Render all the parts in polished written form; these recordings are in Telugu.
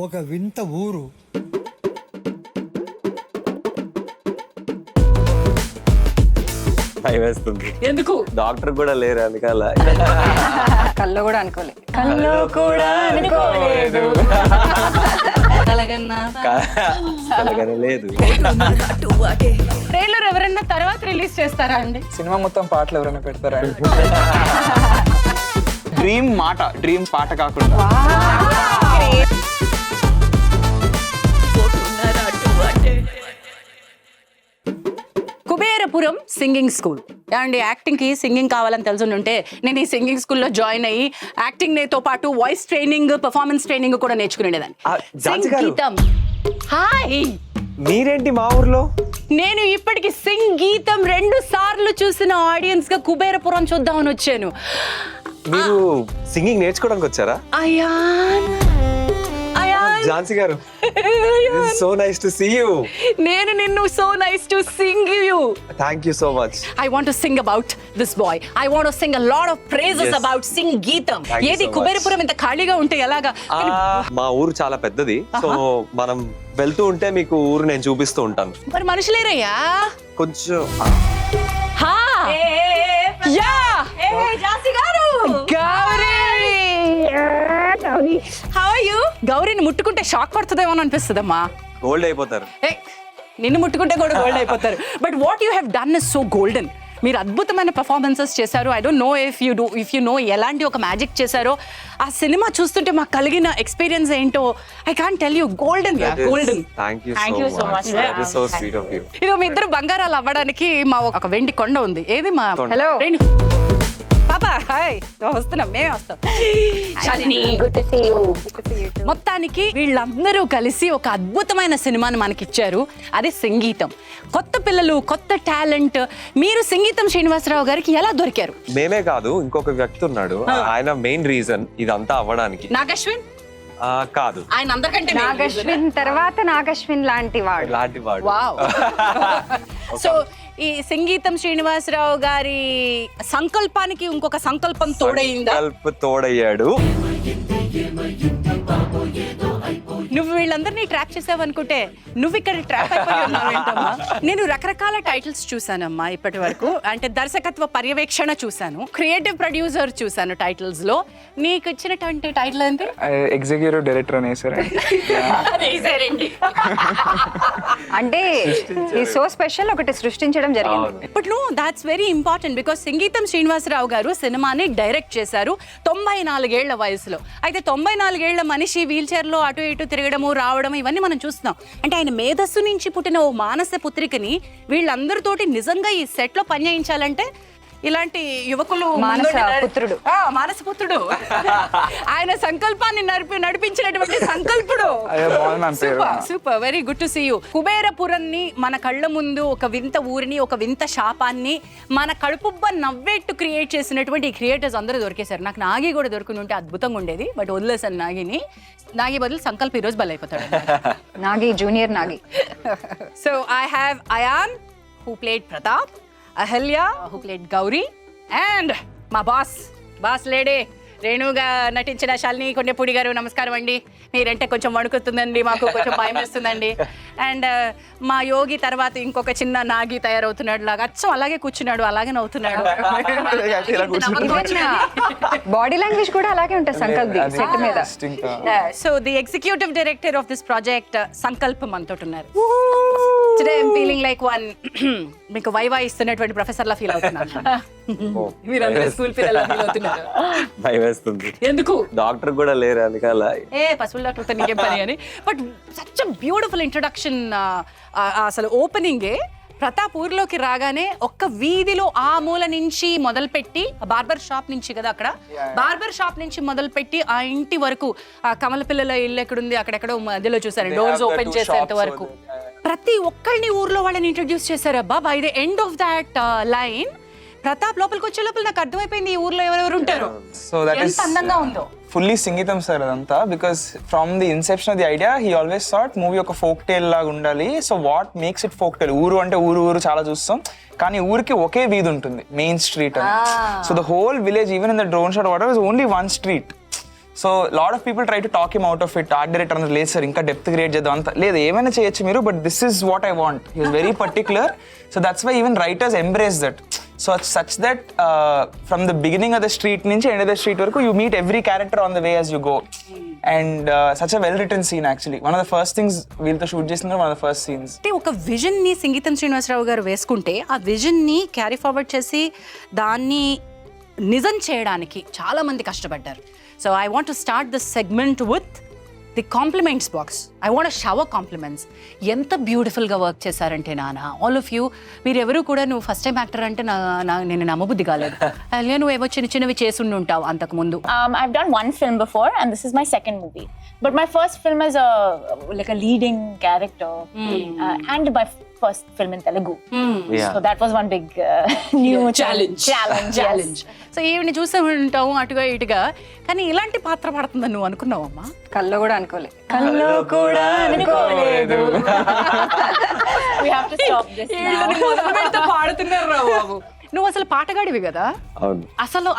ఒక వింత ఊరు. భయమేస్తుంది. ఎందుకు? డాక్టర్ కూడా లేరు అందుకలా. కల్లో కూడా అనుకోలేదు. కల్లో కూడా అనుకోలేదు. కలగనే లేదు. ట్రైలర్ ఎవరైనా తర్వాత రిలీజ్ చేస్తారా అండి? సినిమా మొత్తం పాటలు ఎవరైనా పెడతారా? డ్రీమ్ పాట కాకుండా కుబేరపురం సింగింగ్ స్కూల్ అండి. యాక్టింగ్ కి సింగింగ్ కావాలని తెలుసుంటే నేను ఈ సింగింగ్ స్కూల్లో జాయిన్ అయ్యి యాక్టింగ్ తో పాటు వాయిస్ ట్రైనింగ్, పర్ఫార్మెన్స్ ట్రైనింగ్ కూడా నేర్చుకునేదాన్ని. ఝాన్సీ గారు. గీతం. హాయ్, మీరేంటి మా ఊర్లో? నేను ఇప్పటికి సింగ్ గీతం 2 సార్లు చూసిన ఆడియన్స్ గా కుబేరపురం చూద్దామని వచ్చాను. మీరు సింగింగ్ నేర్చుకోవడానికి వచ్చారా? Ayaan Jhansi garu, so nice to see you. నేను నిన్ను so nice to sing you. Thank you so much. I want to sing about this boy. I want to sing a lot of praises Yes. about Sing Geetham. Thank you ఏది so much. కుబేరపురం ఇంత ఖాళీగా ఉంటే ఎలాగా? మా ఊరు చాలా పెద్దది, సో మనం వెళ్తూ ఉంటే మీకు ఊరు నేను చూపిస్తూ ఉంటాను. మరి మనుషులేరయ్యా. కొంచెం హా యా ఝాన్సీ గారు, గౌరీ. How are you? గౌరీని ముట్టుకుంటే షాక్ పడుతుందేమో అనిపిస్తుందమ్మా. గోల్డ్ అయిపోతారు. నిన్ను ముట్టుకుంటే కూడా గోల్డ్ అయిపోతారు. But what you have done is so golden. మీరు అద్భుతమైన పర్ఫార్మెన్సెస్ చేశారు. I don't know if you know ఎలాంటి ఒక మ్యాజిక్ చేశారో. ఆ సినిమా చూస్తుంటే మాకు కలిగిన ఎక్స్పీరియన్స్ ఏంటో I can't tell you. Golden golden. Thank you so much. That is so sweet of you. ఇదో మీ ఇద్దరు బంగారాలు అవ్వడానికి మా ఒక వెండి కొండ ఉంది. ఏది మా హలో పాపా, హాయ్. వస్తున్నాం, మేమే వస్తాం. శాలిని, మొత్తానికి వీళ్ళందరూ కలిసి ఒక అద్భుతమైన సినిమాని మనకిచ్చారు. అది సంగీతం. కొత్త పిల్లలు, కొత్త టాలెంట్. మీరు సంగీతం శ్రీనివాసరావు గారికి ఎలా దొరికారు? మేమే కాదు, ఇంకొక వ్యక్తి ఉన్నాడు. ఆయన మెయిన్ రీజన్ ఇదంతా అవ్వడానికి. నాగ్ అశ్విన్ కాదు, ఆయన అందరికంటే నాగ్ అశ్విన్ తర్వాత నాగ్ అశ్విన్ లాంటి వాడు. ఇలాంటి వాడు. వావ్. సో ఈ సంగీతం శ్రీనివాసరావు గారి సంకల్పానికి ఇంకొక సంకల్పం తోడైందా? తోడయ్యాడు. నువ్వు వీళ్ళందరినీ ట్రాప్ చేసావనుకుంటే నువ్వు ఇక్కడ ట్రాప్ అయిపోయి ఉన్నావేంటమ్మా? నేను రకరకాల టైటిల్స్ చూసానమ్మా ఇప్పటి వరకు. అంటే దర్శకత్వ పర్యవేక్షణ చూసాను, క్రియేటివ్ ప్రొడ్యూసర్ చూసాను టైటిల్స్ లో. నీకు ఇచ్చినటువంటి టైటిల్ ఏంటి? ఎగ్జిక్యూటివ్ డైరెక్టర్ అని వేసారండి. అంటే ఈ సో స్పెషల్ ఒకటి సృష్టించడం జరిగింది. But no, that's very important because సంగీతం శ్రీనివాసరావు గారు సినిమాని డైరెక్ట్ చేశారు 94 ఏళ్ల వయసులో. అయితే 94 ఏళ్ల మనిషి వీల్ చైర్ లో అటు ఇటు తిరగడము, రావడం, ఇవన్నీ మనం చూస్తున్నాం. అంటే ఆయన మేధస్సు నుంచి పుట్టిన ఓ మానస పుత్రికని వీళ్ళందరితోటి నిజంగా ఈ సెట్ లో పని చేయించాలంటే ఇలాంటి యువకులు మానసపుత్రుడు. మానసపుత్రుడు ఆయన సంకల్పాన్ని నడిపించినటువంటి సంకల్పుడు. Super, very good to see you. కుబేరపురాన్ని మన కళ్ళ ముందు ఒక వింత ఊరిని, ఒక వింత శాపాన్ని మన కడుపుబ్బ నవ్వేట్టు క్రియేట్ చేసినటువంటి ఈ క్రియేటర్స్ అందరూ దొరికేశారు. నాకు నాగి కూడా దొరుకుని ఉంటే అద్భుతంగా ఉండేది, బట్ వదిలేసాను నాగిని. నాగి బదులు సంకల్ప్ ఈరోజు బలైపోతాడు. Nagi, junior Nagi. So I have Ayan who played Pratap, Ahalya who played Gauri, and మా బాస్ లేడీ రేణుగా నటించిన శాలిని కొండపూడి గారు. నమస్కారం అండి. మీరంటే కొంచెం వణుకుతుందండి, మాకు కొంచెం భయం వేస్తుందండి. అండ్ మా యోగి తర్వాత ఇంకొక చిన్న నాగి తయారవుతున్నాడు లాగా, అచ్చం అలాగే కూర్చున్నాడు, అలాగే నవ్వుతున్నాడు. బాడీ లాంగ్వేజ్ కూడా అలాగే ఉంటుంది సంకల్ప్ సెట్ మీద. So the executive director of this project Sankalp మనతో ఉన్నారు. Today I'm feeling like one మీకు వైవా ఇస్తున్నటువంటి ప్రొఫెసర్ లా ఫీల్ అవుతున్నాను. మీరందరూ స్కూల్ పిల్లలు ఫీల్ అవుతున్నారు. భయమేస్తుంది. ఎందుకు? డాక్టర్ కూడా లేరు అందుకలా. పశువుల డాక్టర్ నీకేం పని అని. But such a beautiful introduction. అసలు ఓపెనింగే ప్రతాప్ ఊర్లోకి రాగానే ఒక్క వీధిలో ఆ మూల నుంచి మొదలుపెట్టి, బార్బర్ షాప్ నుంచి కదా అక్కడ, బార్బర్ షాప్ నుంచి మొదలుపెట్టి ఆ ఇంటి వరకు, ఆ కమల పిల్లల ఇల్లు ఎక్కడుంది అక్కడెక్కడో మధ్యలో చూసారు డోర్స్ ఓపెన్ చేసేంత వరకు ప్రతి ఒక్కరిని ఊర్లో వాళ్ళని ఇంట్రడ్యూస్ చేశారు. అబ్బా, by the end of that line Pratap లోపలికి వచ్చే లోపల నాకు అర్థమైపోయింది ఈ ఊర్లో ఎవరెవరు ఉంటారు. సో దట్ ఇస్ అందంగా ఉందో. ఫుల్లీ సంగీతం సార్ అదంతా. Because from the inception of the idea he always thought movie ఒక ఫోక్ టేల్ లాగా ఉండాలి. So what makes it folk tale? ఊరు అంటే ఊరు చాలా చూస్తాం, కానీ ఊరికి ఒకే వీధి ఉంటుంది, మెయిన్ స్ట్రీట్ అని. So the whole village, even in the drone shot water, is only one street. So lot of people try to talk him out of it. Art director అన్నది లేదు సార్, ఇంకా డెప్త్ క్రియేట్ చేద్దాం అంత లేదు, ఏమైనా చేయొచ్చు మీరు, but this is what I want. He was very particular. So that's why even writers embrace that. So such that from the beginning of the street నుంచి ఎండ్ ఆఫ్ ద స్ట్రీట్ వరకు you meet every character on the way as you go. And such a well return scene actually. One of the first things వీళ్ళతో షూట్ చేసిన one of the first scenes. అంటే ఒక విజన్ ని సంగీతం శ్రీనివాసరావు గారు వేసుకుంటే ఆ విజన్ ని క్యారీ ఫార్వర్డ్ చేసి దాన్ని నిజం చేయడానికి చాలా మంది కష్టపడ్డారు. So I want to start this segment with the compliments box. I want shower compliments. ఎంత బ్యూటిఫుల్గా వర్క్ చేశారంటే నాన్న, ఆల్ ఆఫ్ యూ. మీరెవరు కూడా నువ్వు ఫస్ట్ టైం యాక్టర్ అంటే నేను నమ్మబుద్ధి కాలేదు. అలా నువ్వు ఏవో చిన్న చిన్నవి చేసి ఉంటావు అంతకు ముందు. I've done one film before and this is my second movie. But my first film as a leading character and my first film in Telugu. So that was one big new challenge. So ఈవిని చూసే ఉంటావు అటుగా ఇటుగా, కానీ ఇలాంటి పాత్ర పడుతుందని నువ్వు అనుకున్నావమ్మా? కల్లో కూడా అనుకోలేదు. కల్లో కూడా అనుకోలేదు. We have to stop this now. పాడుతున్నారు రా బాబు. నువ్వు అసలు పాటగాడివి కదా? అవును,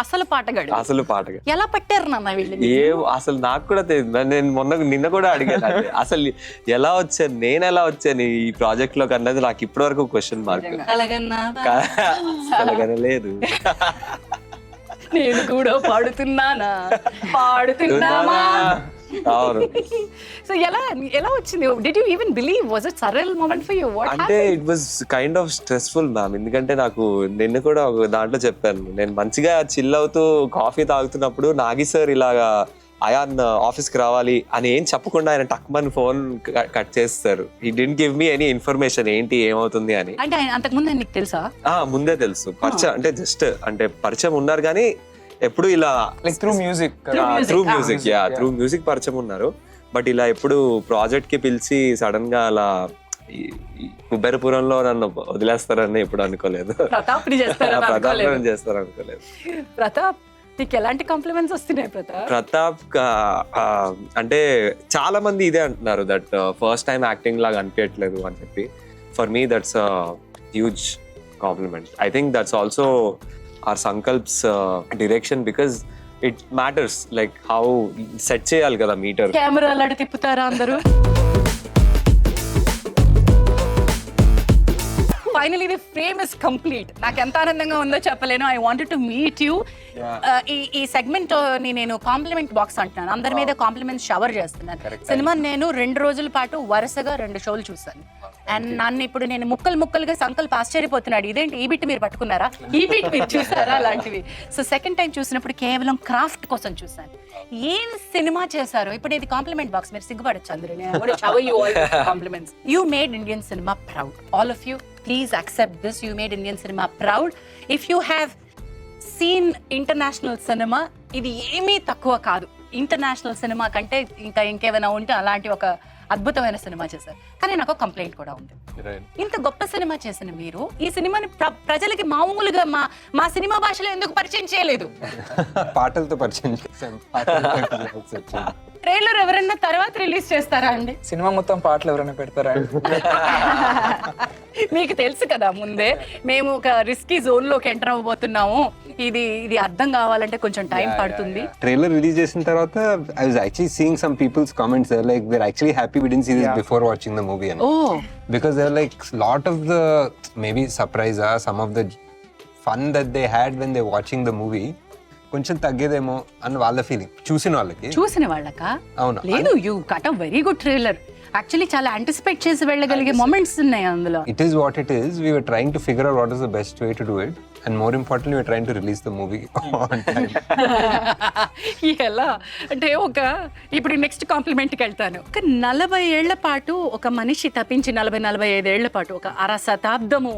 అసలు పాటగాడి. అసలు పాటగా ఎలా పట్టారు నాన్న వీళ్ళని? అసలు నాకు కూడా తెలియదు. నేను నిన్న కూడా అడిగాను అసలు ఎలా వచ్చాను, నేను ఎలా వచ్చాను ఈ ప్రాజెక్ట్ లో కన్నది నాకు ఇప్పటి వరకు క్వశ్చన్ మార్క్. అలాగనే లేదు. నేను కూడా పాడుతున్నానా? అవును. సో ఎలా వచ్చింది? Did you even believe? Was it surreal moment for you? What అంటే it was kind of stressful ma'am. ఎందుకంటే నాకు నిన్న కూడా ఒక దాంట్లో చెప్పాను, నేను మంచిగా చిల్ అవుతూ కాఫీ తాగుతున్నప్పుడు నాగి సార్ ఇలాగా అయాన్ ఆఫీస్కి రావాలి అని ఏం చెప్పకుండా ఆయన టక్మన్ ఫోన్ కట్ చేస్తారు. He didn't give me any information ఏంటి ఏమవుతుంది అని. అంటే అంతకు ముందు నీకు తెలుసా? ముందే తెలుసు. పరిచయం అంటే జస్ట్ అంటే పరిచయం ఉన్నారు కానీ ఎప్పుడు ఇలా like through music through music పరిచయం ఉన్నారు. బట్ ఇలా ఎప్పుడు ప్రాజెక్ట్ కి పిలిచి సడన్ గా అలా కుబేరపురంలో నన్ను వదిలేస్తారని ఎప్పుడు అనుకోలేదు. ప్రతాప్ చేస్తారు అనుకోలేదు. ప్రతాప్ నీకు ఎలాంటి కాంప్లిమెంట్స్ వస్తున్నాయి ప్రతాప్? అంటే చాలా మంది ఇదే అంటున్నారు, దట్ ఫస్ట్ టైం యాక్టింగ్ లాగా అనిపించట్లేదు అని చెప్పి. For me that's huge compliment. I think that's also our Sankalp's direction because it matters, like how set cheyali kada meter. Camera అలా తిప్పుతారా అందరూ? Finally the frame is complete. నాకు ఎంత ఆనందంగా ఉందో చెప్పలేను. I wanted to meet you. ఈ సెగ్మెంట్ ని నేను కాంప్లిమెంట్ బాక్స్ అంటున్నాను. అందరి మీద కాంప్లిమెంట్స్ షవర్ చేస్తున్నాను. సినిమా నేను 2 రోజుల పాటు వరుసగా 2 షోలు చూసాను. అండ్ నన్ను ఇప్పుడు నేను ముక్కలుగా సంకల్ప్ ఆశ్చర్యపోతున్నాడు, ఇదేంటి ఈ బిట్ మీరు పట్టుకున్నారా, ఈ బిట్ మీరు చూసారా అలాంటివి. సో సెకండ్ టైం చూసినప్పుడు కేవలం క్రాఫ్ట్ కోసం చూసాను. ఏం సినిమా చేశారు. ఇప్పుడు ఇది కాంప్లిమెంట్ బాక్స్, మీరు సిగ్గుపడచ్చు అందరూ. Compliments. You made Indian cinema proud. All of you please accept this. You made Indian cinema proud. If you have seen international cinema, ఇది ఏమీ తక్కువ కాదు. ఇంటర్నేషనల్ సినిమా కంటే ఇంకేమైనా ఉంటే అలాంటి ఒక అద్భుతమైన సినిమా చేశారు. కానీ నాకు కంప్లైంట్ కూడా ఉంది. ఇంత గొప్ప సినిమా చేసిన మీరు ఈ సినిమాని ప్రజలకి మామూలుగా మా సినిమా భాషలో ఎందుకు పరిచయం చేయలేదు? పాటలతో పరిచయం చేశాను. ట్రైలర్ ఎవరైనా తర్వాత రిలీజ్ చేస్తారా అండి? సినిమా మొత్తం పాటలు ఎవరైనా పెడతారా? మీకు తెలుసు కదా ముందే మేము ఒక రిస్కీ జోన్ లోకి ఎంటర్ అవ్వబోతున్నాము, ఇది అర్థం కావాలంటే కొంచెం టైం పడుతుంది. ట్రైలర్ రిలీజ్ చేసిన తర్వాత I was actually seeing some people's comments. They're like, we're actually happy we didn't see this before watching the movie. Oh. Because they're like, lot of the maybe surprise, some of the fun that they had when they're watching the movie కొంచెం తగ్గేదేమో అని వాళ్ళ ఫీలింగ్. చూసిన వాళ్ళకా? అవును. లేదు, you cut a very good trailer. Actually చాలా యాంటిసిపేట్ చేసి వెళ్ళగలిగే మొమెంట్స్ ఉన్నాయి అందులో. It is what it is. We were trying to figure out what is the best way to do it. And more importantly, we're trying to release the movie on time. ఎలా అంటే ఇప్పుడు నెక్స్ట్ కాంప్లిమెంట్కి వెళ్తాను. ఒక 40 ఏళ్ల పాటు ఒక మనిషి తప్పించి 40-45 ఏళ్ల పాటు ఒక 1/2 శతాబ్దము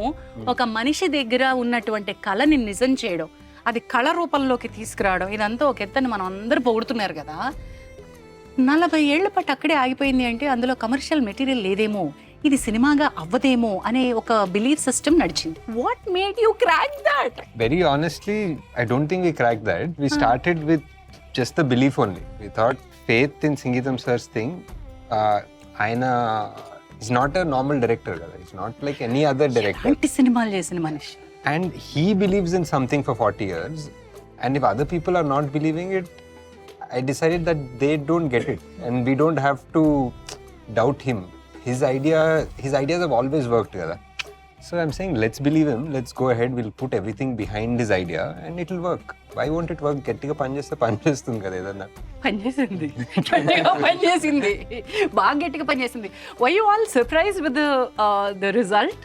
ఒక మనిషి దగ్గర ఉన్నటువంటి కళని నిజం చేయడం, అది కళ రూపంలోకి తీసుకురావడం, ఇదంతా ఒక ఎత్తని మనం అందరూ పొగుడుతున్నారు కదా. 40 ఏళ్ల పాటు అక్కడే ఆగిపోయింది అంటే అందులో కమర్షియల్ మెటీరియల్ లేదేమో, ఇది సినిమాగా అవ్వదేమో అనే ఒక బిలీఫ్ సిస్టమ్ నడిచింది. What made you crack that? Very honestly, I don't think we cracked that. We started with just the belief only. We thought faith in Geetham sir's thing. Aina is not a normal director. He's not like any other director. అంటి సినిమాలు చేసిన మనిషి. And he believes in something for 40 years. And if other people are not believing it, I decided that they don't get it, and we don't have to doubt him. His ideas have always worked together. So I'm saying, let's believe him. Let's go ahead. We'll put everything behind his idea, and it'll work. Why won't it work? గట్టిగా పనిచేస్తుంది కదా ఏదన్నా. పనిచేసింది, గట్టిగా పనిచేసింది, బాగా గట్టిగా పనిచేసింది. Were you all surprised with the result?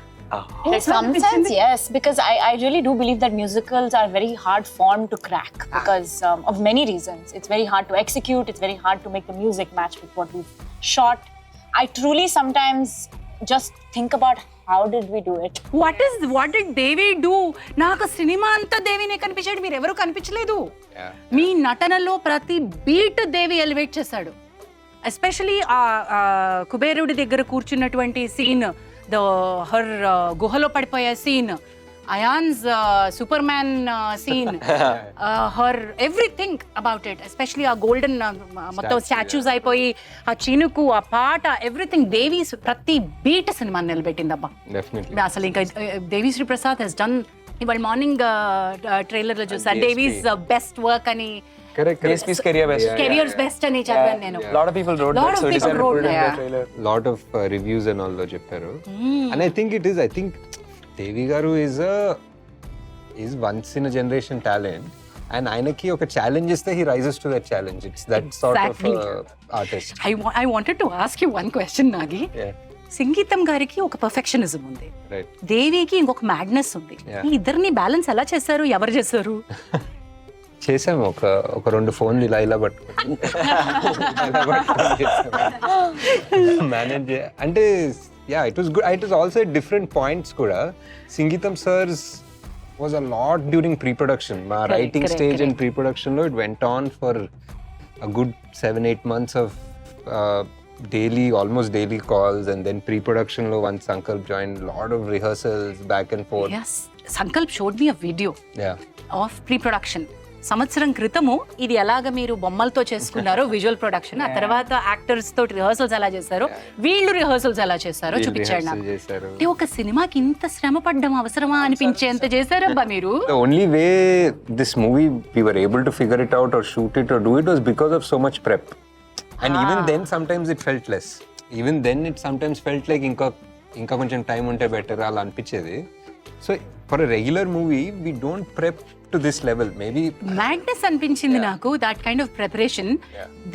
In some sense, yes, because I really do believe that musicals are very hard form to crack because of many reasons. It's very hard to execute. It's very hard to make the music match with what we've shot. I truly sometimes just think about how did we do it. What did Devi do? నాకు సినిమా అంతా దేవినే కనిపించాడు, మీరు ఎవరు కనిపించలేదు. మీ నటనలో ప్రతి బీట్ దేవి ఎలివేట్ చేశాడు. ఎస్పెషలీ కుబేరుడి దగ్గర కూర్చున్నటువంటి సీన్, హర్ గుహలో పడిపోయే scene, Ayaan's super man scene, her everything about it, especially ఆ గోల్డెన్ మొత్తం స్టాచ్యూస్ అయిపోయి ఆ చినుకు, ఆ పాట, ఎవ్రీథింగ్. దేవి ప్రతి బీట్ సినిమాని నిలబెట్టిందబ్బా. అసలు ఇంకా దేవిశ్రీ ప్రసాద్ హెస్ డన్. ఇవాళ మార్నింగ్ ట్రైలర్ లో చూసాను దేవీస్ బెస్ట్ వర్క్ అని, కెరియర్స్ బెస్ట్ అని చదివాను నేను. Lot of people wrote that, so it is put in the trailer. Lot of reviews and all లో చెప్పారు. And I think దేవి గారు is once in a generation talent, and ఆయనకి ఒక ఛాలెంజ్ ఇస్తే he rises to that challenge. It's that sort of artist. I wanted to ask you one question, Nagi. సంగీతం గారికి ఒక పర్ఫెక్షనిజం ఉంది, దేవికి ఇంకొక మ్యాడ్నెస్ ఉంది. ఈ ఇద్దరిని బ్యాలెన్స్ ఎలా చేశారు, ఎవరు చేశారు? చేసాము ఒక 2 ఫోన్లు ఇలా పట్టుకుని మేనేజ్ అంటే it was good. It was also at different points kuda. Geetham sir's was a lot during pre-production. My writing stage and pre-production lo it went on for a good 7-8 months of almost daily calls, and then pre-production lo once Sankalp joined, lot of rehearsals back and forth. Yes, Sankalp showed me a video of pre-production. సంవత్సరం క్రితము ఇది ఎలాగ మీరు బొమ్మలతో చేసుకున్నారో విజువల్ ప్రొడక్షన్, ఆ తర్వాత యాక్టర్స్ తోటి రిహర్సల్స్ ఎలా చేశారో, వీళ్ళు రిహర్సల్స్ ఎలా చేశారో చూపించాడు నాకు. అంటే ఒక సినిమాకి ఇంత శ్రమ పడ్డం అవసరమా అనిపించేంత చేశారబ్బా మీరు. The only way this movie we were able to figure it out or shoot it or do it was because of so much prep. And even then sometimes it felt less. Even then it sometimes felt like ఇంకా కొంచెం టైం ఉంటే బెటర్ అలా అనిపించేది. So for a regular movie we don't prep to this level. Maybe madness అనిపించింది నాకు that kind of preparation.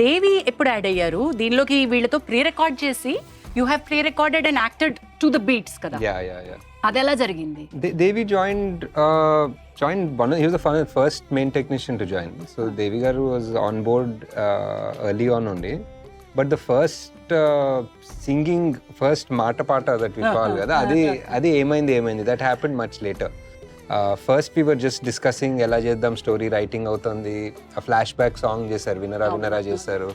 దేవి ఎప్పుడు యాడ్ అయ్యారు దీనిలోకి? వీళ్ళతో ప్రీ రికార్డ్ చేసి you have pre-recorded and acted to the beats కదా? Yeah. అది ఎలా జరిగింది? Devi joined he was the first main technician to join. So Devi garu was on board early on only, but the first singing, first mata pata that we call kada, adi ఏమైంది that happened much later. First we were just discussing ఎలా చేద్దాం, స్టోరీ రైటింగ్ అవుతుంది, a flashback song చేశారు, వినరా చేశారు,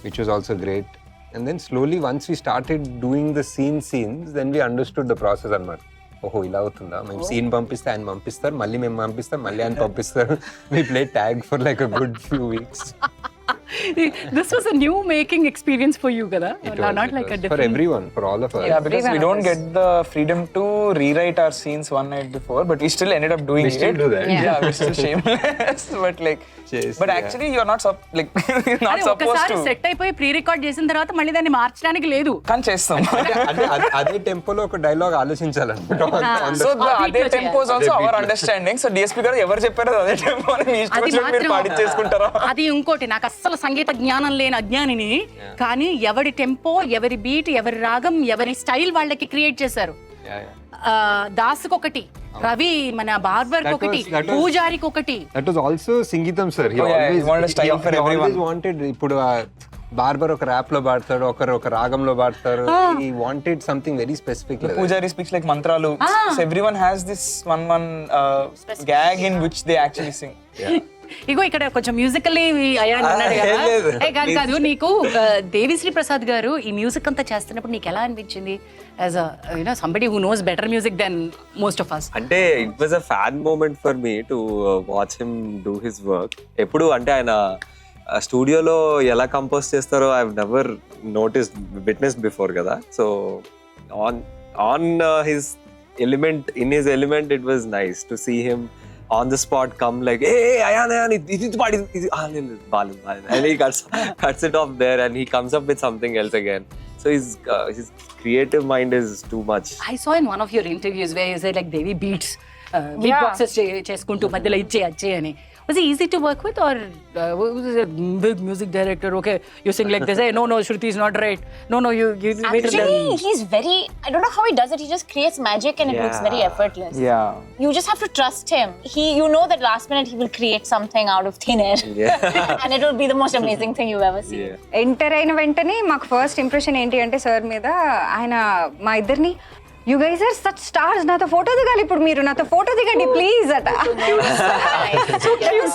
which was also great. And then slowly once we started doing the scenes, then we understood the process అన్నమాట. ఓహో ఇలా అవుతుందా, మేము సీన్ పంపిస్తే ఆయన పంపిస్తారు, మళ్ళీ మేము పంపిస్తాం, మళ్ళీ ఆయన పంపిస్తారు. We played tag for like a good few weeks. This was a new making experience for you kada? Not like a different... For everyone, for all of us. Yeah, because we don't get the freedom to rewrite our scenes one night before, but we still ended up doing it. We still do that. Yeah, we're still shameless. But like, but actually you're not you're not supposed ఒకసారి to. సెట్ అయిపోయి ప్రీ రికార్డ్ చేసిన తర్వాత మళ్ళీ దాన్ని మార్చడానికి లేదు. కానీ చేస్తాం. అదే టెంపోలో ఒక డైలాగ్ ఆలోచించాలన్నమాట. So అదే tempo is also our understanding. So DSP గారు ఎవరు చెప్పారో అదే టెంపో అని మీ ఇష్టం మీరు పాడించేసుకుంటారా? అది ఇంకోటి, నాకు అస్సలు సంగీత జ్ఞానం లేని అజ్ఞానిని, కానీ ఎవరి టెంపో, ఎవరి బీట్, ఎవరి రాగం, ఎవరి స్టైల్ వాళ్ళకి క్రియేట్ చేశారు. దాసుకి ఒకటి, రవి మన బార్బర్ ఒకటి, పూజారికి ఒకటి. That was also Geetham sir. He wanted a style for everyone. Always wanted, ఇప్పుడు బార్బర్ ఒక ర్యాప్ లో పాడతాడు, ఒకరు ఒక రాగంలో పాడతారు. He wanted something very specific. Pujari speaks like mantralu. So everyone has this one gag in which they actually sing. ఇగో ఇక్కడ కొంచెం మ్యూజికల్లీ అన్నాడు కదా. కాదు, నీకు దేవిశ్రీ ప్రసాద్ గారు ఈ మ్యూజిక్ అంతా చేస్తున్నప్పుడు నీకు ఎలా అనిపించింది? As somebody who knows better music than most of us. అంటే it was a fan moment for me to watch him do his work. ఎప్పుడు అంటే ఆయన స్టూడియోలో ఎలా కంపోజ్ చేస్తారో ఐ నెవర్ విట్నెస్ బిఫోర్ కదా. So on his element, in his element, it was nice to see him on the spot come like, hey, Ayan, ఇది పాడి ఇది బాలేదు and he cuts it off there and he comes up with something else again. So his creative mind is too much. I saw in one of your interviews where you said like Devi beats beatboxes చేసుకుంటూ మధ్యలో ఇచ్చే అని. Was it easy to work with, or was it a big music director? Okay, you sing like this. Hey, no, Shruti is not right. No, you. Actually, he's very. I don't know how he does it. He just creates magic and it looks very effortless. Yeah. You just have to trust him. You know that last minute he will create something out of thin air, and it will be the most amazing thing you've ever seen. Enter అయిన వెంటనే మాకు ఫస్ట్ ఇంప్రెషన్ ఏంటి అంటే సార్ మీద ఆయన మా ఇద్దరిని you guys are such stars, నాతో ఫోటో దిగాలి ఇప్పుడు, మీరు నాతో ఫోటో దిగండి ప్లీజ్ అట.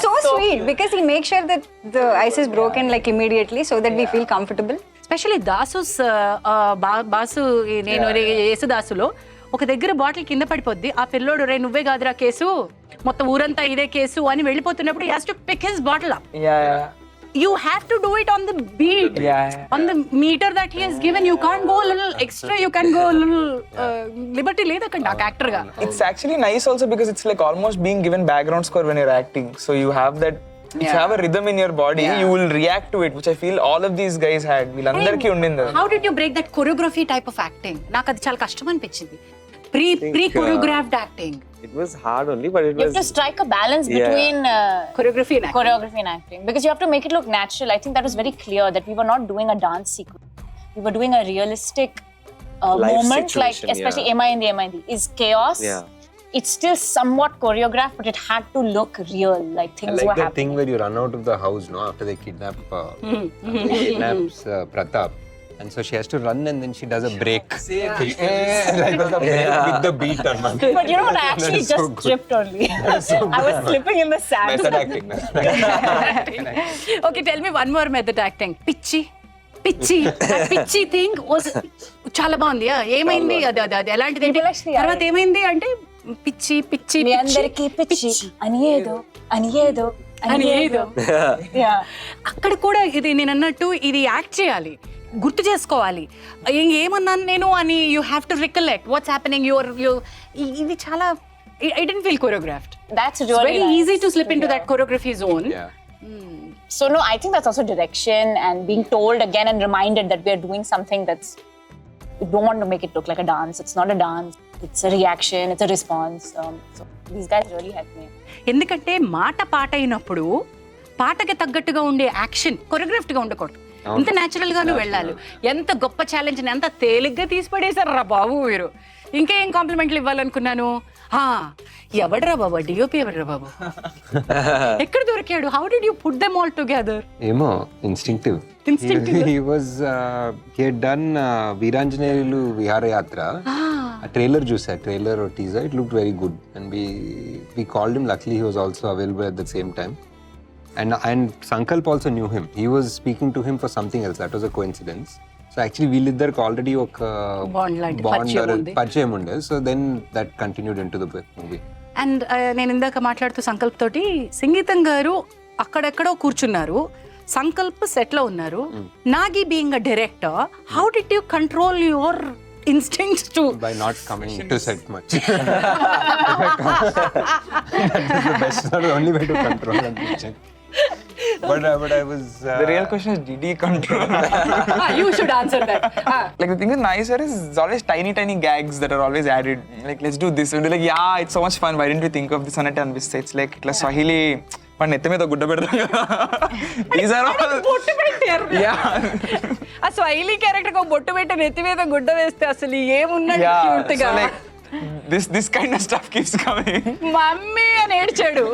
So sweet because he make sure that the ice is broken like immediately so that we feel comfortable. Especially దాసుస్ బాసు నేను యేసుదాసులో ఒక దగ్గర బాటిల్ కింద పడిపోద్ది, ఆ పిల్లోడు రే నువ్వే కాదురా కేసు, మొత్తం ఊరంతా ఇదే కేసు అని వెళ్ళిపోతున్నప్పుడు he has to pick his bottle up. You have to do it on the beat, on the meter that he has given. You can't go a little extra, you can go a little liberty ledakanda actor ga. It's actually nice also because it's like almost being given background score when you're acting, so you have that. If you have a rhythm in your body, you will react to it, which I feel all of these guys had. Villandarki undindi. How did you break that choreography type of acting? నాకు అది చాలా కష్టం అనిపించింది. Pre choreographed acting. It was hard only, but it You have to strike a balance between Choreography and acting because you have to make it look natural. I think that was very clear that we were not doing a dance sequence. We were doing a realistic moment, like especially Ema Indi is chaos. It's still somewhat choreographed, but it had to look real, like things were happening. That thing where you run out of the house, no, after they kidnaps Pratap. And so she has to run and then she does a break. With the beat on my. But you know what? I actually just tripped only. I was slipping in the sand. Method acting. Okay, tell me one more method acting. Pichi. That పిచ్చి థింగ్ వాజ్ చాలా బాగుంది. ఏమైంది అది ఎలాంటిది అంటే తర్వాత ఏమైంది అంటే పిచ్చి మీ అందరికీ పిచ్చి అని ఏదో అక్కడ కూడా ఇది నేను అన్నట్టు ఇది యాక్ట్ చేయాలి, గుర్తు చేసుకోవాలి ఏమన్నాను నేను అని. You have to recollect what's happening. ఇది చాలా I didn't feel choreographed. That's really very nice. easy to slip into that choreography zone. So no, I think that's also direction and being told again and reminded that we are doing something that's, you don't want to make it look like a dance. It's not a dance. It's a reaction. It's a response. So these guys really helped me. ఎందుకంటే మాట పాట అయినప్పుడు పాటకి తగ్గట్టుగా ఉండే యాక్షన్ కొరియోగ్రాఫ్డ్ గా ఉండకూడదు. ఎంత న్యాచురల్ గాను వెళ్ళాలి. ఎంత గొప్ప ఛాలెంజ్ ఎంత తేలిగ్గా తీసి పడేశారు రా బాబు మీరు. ఇంకేం కాంప్లిమెంట్లు ఇవ్వాలనుకున్నాను. ఎవడరా బాబు డిఓపి, ఎవడరా బాబు ఎక్కడ దొరికాడు? How did you put them all together? ఏమో instinctive. he had done Veeranjaneyulu Viharayatra. ఆ ట్రైలర్ చూసా, trailer teaser, it looked very good and we called him. Luckily he was also available at the same time. And Sankalp also knew him. He was speaking to him for something else. That was a coincidence. So actually వీళ్ళిద్దరికి ఆల్రెడీ ఒక పరిచయం ఉండే. So then that continued into the movie. And నేను ఇందాక మాట్లాడుతూ సంకల్ప్ తోటి సంగీతం గారు అక్కడెక్కడో కూర్చున్నారు, సంకల్ప్ సెట్ లో ఉన్నారు. Nagi being a director, how did you control your instincts to by not coming to set much. That is the best, not the only way to control and check. But I was the real question is, did he control? You should answer that. Like the thing is nicer is always tiny gags that are always added. Like let's do this. And like yeah, it's so much fun. Why didn't we think of this on it? And it's like itla Swahili. Pan nette మీద గుడ్డ పెడతాం కదా. These are all బొట్టు పెట్టారు. ఆ స్వైలీ క్యారెక్టర్ కు బొట్టు పెట్టి నెత్తి మీద గుడ్డ వేస్తే అసలు ఏమున్నాడు క్యూట్ గా. This kind of stuff keeps coming. Mummy అని ఏడ్చాడు.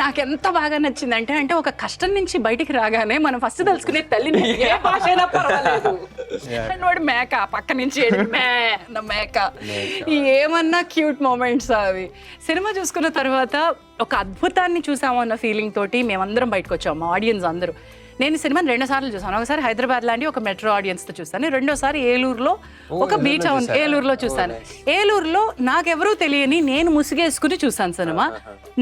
నాకెంత బాగా నచ్చిందంటే అంటే ఒక కష్టం నుంచి బయటికి రాగానే మనం ఫస్ట్ తెలుసుకునే తల్లిని ఏ భాష అయినా పర్వాలేదు. వాడు మేక పక్క నుంచి మేక ఏమన్నా క్యూట్ మూమెంట్స్ అవి. సినిమా చూసుకున్న తర్వాత ఒక అద్భుతాన్ని చూసాము అన్న ఫీలింగ్ తోటి మేమందరం బయటకు వచ్చాము, మా ఆడియన్స్ అందరూ. నేను సినిమాని 2 సార్లు చూసాను. ఒకసారి హైదరాబాద్ లాంటి ఒక మెట్రో ఆడియన్స్తో చూస్తాను, రెండోసారి ఏలూరులో ఒక బీచ్ ఏలూరులో చూసాను. ఏలూరులో నాకెవరూ తెలియని నేను ముసిగేసుకుని చూసాను సినిమా.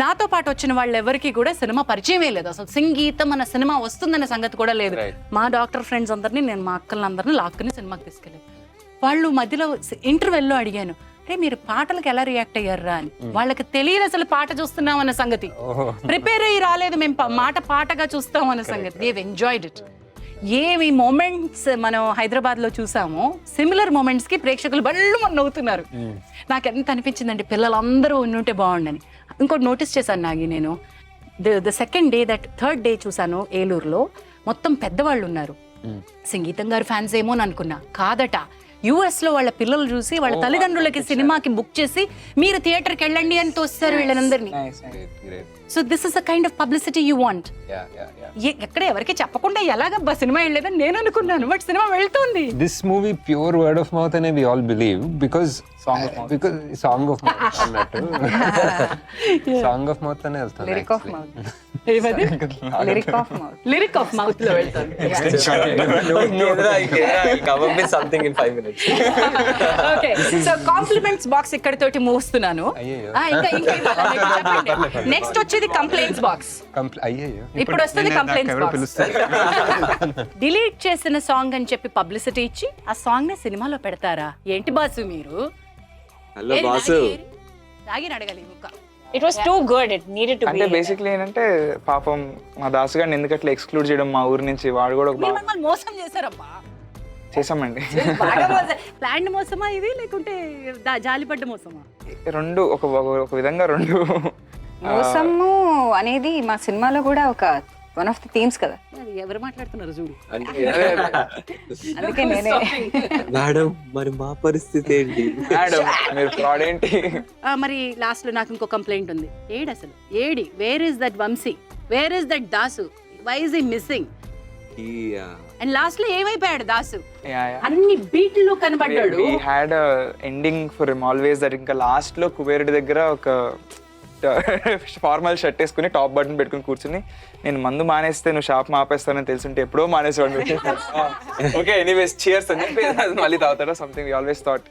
నాతో పాటు వచ్చిన వాళ్ళు ఎవరికి కూడా సినిమా పరిచయమే లేదు, అసలు సంగీతం అన్న సినిమా వస్తుందనే సంగతి కూడా లేదు. మా డాక్టర్ ఫ్రెండ్స్ అందరినీ నేను మా అక్కలందరినీ లాక్కుని సినిమాకి తీసుకెళ్ళాను. వాళ్ళు మధ్యలో ఇంటర్వెల్లో అడిగాను, అరే మీరు పాటలకు ఎలా రియాక్ట్ అయ్యారా అని. వాళ్ళకి తెలియదు అసలు పాట చూస్తున్నాం అన్న సంగతి, ప్రిపేర్ అయ్యి రాలేదు మేము పాటగా చూస్తాం అన్న సంగతి. Dev enjoyed it. ఏమి మూమెంట్స్ మనం హైదరాబాద్ లో చూసామో సిమిలర్ మూమెంట్స్ కి ప్రేక్షకులు బళ్ళు మన నవ్వుతున్నారు. నాకు ఎంత అనిపించిందంటే పిల్లలందరూ ఉంటే బాగుండని. ఇంకోటి నోటీస్ చేశాను నాగి, నేను the second day third day చూసాను ఏలూరులో, మొత్తం పెద్దవాళ్ళు ఉన్నారు. సంగీతం గారు ఫ్యాన్స్ ఏమో అని అనుకున్నా, కాదట. US లో వాళ్ళ పిల్లలు చూసి వాళ్ళ తల్లిదండ్రులకి సినిమాకి బుక్ చేసి మీరు థియేటర్కి వెళ్ళండి అని తోస్తారు వీళ్ళందరినీ. So this is the kind of publicity you want. ఎక్కడ ఎవరికి చెప్పకుండా ఎలాగబ్బా సినిమా వెళ్ళలేదని నేను అనుకున్నాను, బట్ సినిమా వెళ్తుంది. This movie pure word of mouth అనే we all believe, because song of mouth అన్నట్టు సాంగ్ ఆఫ్ మౌత్ అనే వెళ్తాను. లిరిక్ ఆఫ్ మౌత్ లో వెళ్తాను. something in 5 minutes. Okay, so compliments box ఇక్కడితోటి మూస్తున్నాను. నెక్స్ట్ వచ్చేది కంప్లైంట్స్ బాక్స్. ఇప్పుడు వస్తుంది కంప్లైంట్స్ బాక్స్. డిలీట్ చేసిన సాంగ్ అని చెప్పి పబ్లిసిటీ ఇచ్చి ఆ సాంగ్ ని సినిమాలో పెడతారా ఏంటి బాసు మీరు? హలో బాసు, నాగిని అడగాలి ముక్క. It was too good. It needed to be. అంటే బేసిక్లీ ఏంటంటే పాపం మా దాసు గారిని ఎందుకు అట్లా ఎక్స్క్లూడ్ చేయడం మా ఊరి నుంచి, వాడు కూడా ఒక మీరు మమ్మల్ని మోసం చేశారమ్మా. చేసామండి. ప్లాన్ మోసమా ఇది, లేకుంటే జాలిపడ్డ మోసమా? రెండు ఒక విధంగా రెండు. మోసము అనేది మా సినిమాలో కూడా ఒక వన్ ఆఫ్ ది థీమ్స్ కదా. అది ఎవరు మాట్లాడుతున్నారు చూడు. అందుకే నేనే మేడం మరి మా పరిస్థితి ఏంటి? మేడం మీరు ఫ్రాడ్ ఏంటి? మరి లాస్ట్ లో నాకు ఇంకో కంప్లైంట్ ఉంది. అసలు where is that Vamsi, where is that Dasu, why is he missing? And last లో ఏమైపోయాడు దాసు? అన్ని బీట్లు కనబడ్డాడు. We had a ending for him always that ఇంకా లాస్ట్ లో కుబేరుడి దగ్గర ఒక ఫార్మల్ షర్ట్ వేసుకుని టాప్ బటన్ పెట్టుకుని కూర్చుని, నేను మందు మానేస్తే నువ్వు షాప్ మాపేస్తానని తెలుసుంటే ఎప్పుడో మానేసేవాడు. ఓకే ఎనీవేస్ చియర్స్ అని చెప్పి మళ్ళీ తాగుతాడో something. We always thought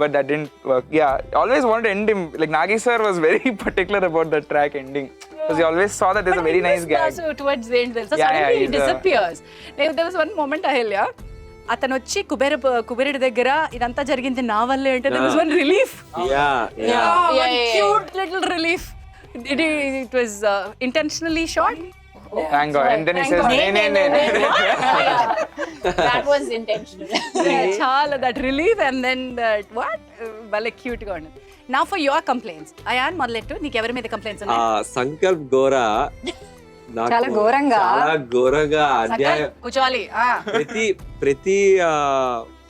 but that didn't work. Yeah always wanted to end him. Like Nagi sir was very particular about the track ending because he always saw that there's a very nice gag. So towards the end, so suddenly he disappears. There was one moment Ahilya, అతను వచ్చి కుబేరుడి దగ్గర ఇదంతా జరిగింది నా వల్లే అంటే there was one relief. Cute little relief. It was intentionally shot. Thank God. And then he says, That was intentional. Chala, that relief and then that what? Bale cute గా ఉంది. Now for your complaints. Ayan మొదలెట్టు, నీకు ఎవరి మీద కంప్లైంట్స్ ఉన్నాయి? సంకల్ప్ గోరా చాలా ఘోరంగా అధ్యాయం. కూర్చోవాలి. ప్రతి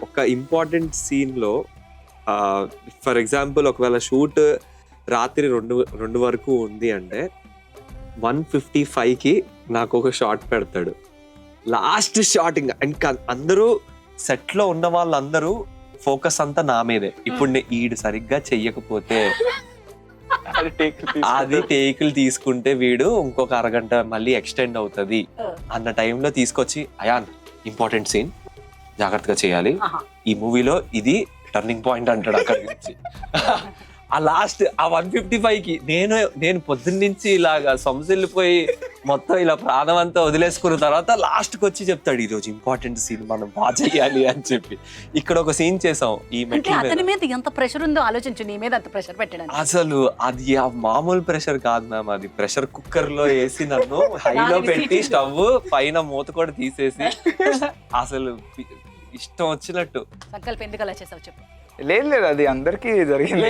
ఒక ఇంపార్టెంట్ సీన్ లో ఫర్ ఎగ్జాంపుల్ ఒకవేళ షూట్ రాత్రి 2 వరకు ఉంది అంటే 1:55కి నాకు ఒక షాట్ పెడతాడు. లాస్ట్ షాట్ ఇంకా అందరూ సెట్ లో ఉన్న వాళ్ళందరూ ఫోకస్ అంతా నా మీదే. ఇప్పుడు ఈడు సరిగ్గా చెయ్యకపోతే అది టేకులు తీసుకుంటే వీడు ఇంకొక అరగంట మళ్ళీ ఎక్స్టెండ్ అవుతుంది అన్న టైంలో తీసుకొచ్చి, అయాన్ ఇంపార్టెంట్ సీన్ జాగ్రత్తగా చేయాలి, ఈ మూవీలో ఇది టర్నింగ్ పాయింట్ అంటాడు అక్కడి నుంచి. ఆ లాస్ట్ ఆ 1:55కి నేను పొద్దున్న నుంచి ఇలాగా సొమసిల్లిపోయి మొత్తం ఇలా ప్రాణం అంతా వదిలేసుకున్న తర్వాత లాస్ట్కి వచ్చి చెప్తాడు, ఈ రోజు ఇంపార్టెంట్ సీన్ మనం బాగా చేయాలి అని చెప్పి. ఇక్కడ ఒక సీన్ చేసాం ఈ అతని మీద ఎంత ప్రెషర్ ఉందో ఆలోచించు, నీ మీద అంత ప్రెషర్ పెట్టడానికి. అసలు అది ఆ మామూలు ప్రెషర్ కాదు మ్యామ్, అది ప్రెషర్ కుక్కర్ లో వేసి నన్ను హైలో పెట్టి స్టవ్ పైన మూత కూడా తీసేసి అసలు ఇష్టం వచ్చినట్టు. సంకల్పం ఎందుకు అలా చేసావు చెప్పు. లేదు అది అందరికి జరిగింది.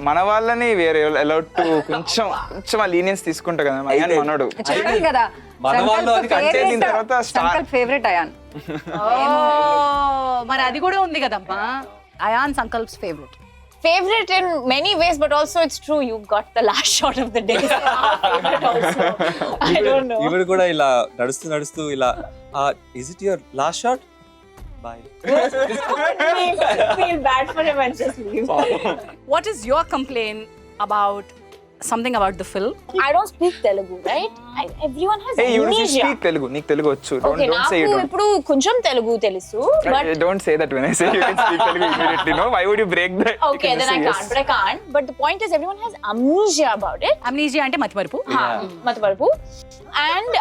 మన వాళ్ళని వేరే అలౌడ్ టు కొంచెం ఆ లీనియన్స్ తీసుకుంటా కదా. అయాన్ మనోడు ఫేవరెట్ అయాన్. మరి అది కూడా ఉంది కదమ్మా, ion సంకల్ప్స్ favorite in many ways, but also it's true you got the last shot of the day. Favorite also. I don't know. Even kuda ila nadustu ila is it your last shot? Bye. Feel bad for him and just leave. What is your complaint about something about the film. I don't speak Telugu, right? Everyone has Hey, you just amnesia. speak Telugu. నీకు తెలుగు వచ్చు. Okay, Don't say you నాకు don't. ఇప్పుడు కొంచెం తెలుగు తెలుసు, but Don't say that when I say you can speak Telugu immediately. No, why would you break that? You okay, can then just I say can't. yes. But I can't. But the point is, everyone has amnesia about it. అమ్నీజియా అంటే మతిమరుపు. Mataparapu. And